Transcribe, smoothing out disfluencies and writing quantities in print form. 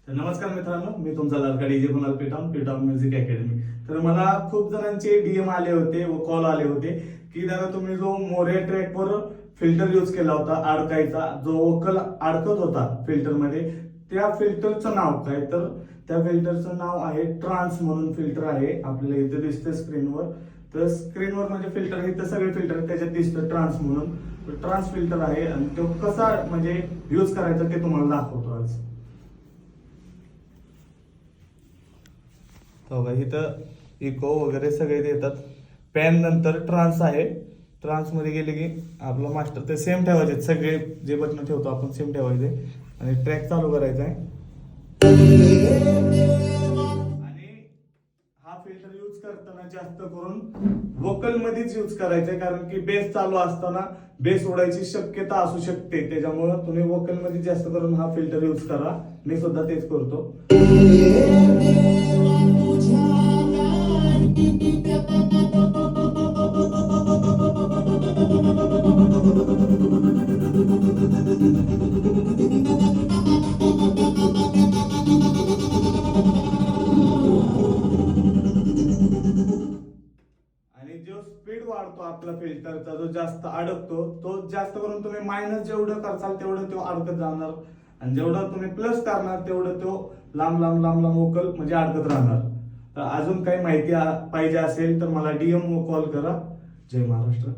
तर नमस्कार मित्रांनो, मी तुमचा लाडका डीजे कुणाल पीटॉन म्युझिक अकॅडमी. तर मला खूप जणांचे डीएम आले होते व कॉल आले होते की दादा तुम्ही जो मोरे ट्रॅकवर फिल्टर यूज केला होता अडकायचा, जो वोकल अडकत होता फिल्टर मध्ये, त्या फिल्टरचं नाव काय? तर त्या फिल्टरचं नाव आहे ट्रान्स म्हणून फिल्टर आहे. आपल्याला इथे दिसतं स्क्रीनवर. तर स्क्रीनवर म्हणजे फिल्टर, इथं सगळे फिल्टर त्याच्यात दिसतं ट्रान्स म्हणून. ट्रान्स फिल्टर आहे आणि तो कसा म्हणजे यूज करायचा ते तुम्हाला दाखवतो आज. बघा इथं इको वगैरे सगळे देतात. पॅन नंतर ट्रान्स आहे. ट्रान्स मध्ये गेले की आपलं मास्टर ते सेम ठेवायचे, सगळे जे बटन ठेवतो आपण सेम ठेवायचे आणि ट्रॅक चालू करायचा आहे. आणि हा फिल्टर यूज करताना जास्त करून वोकल मध्येच यूज करायचा, कारण की बेस चालू असताना बेस उडायची शक्यता असू शकते. त्याच्यामुळे तुम्ही वोकल मध्ये जास्त करून हा फिल्टर यूज करा. मी सुद्धा तेच करतो. आणि जो स्पीड वाढतो आपला फिल्टरचा, जो जास्त अडकतो, तो जास्त करून तुम्ही मायनस जेवढं करसाल तेवढं तो अडकत जाणार, आणि जेवढं तुम्ही प्लस करणार तेवढं तो लांब लांब लांब लांब वोकल म्हणजे अडकत राहणार. तर अजून काही माहिती पाहिजे असेल तर मला डीएम कॉल करा. जय महाराष्ट्र.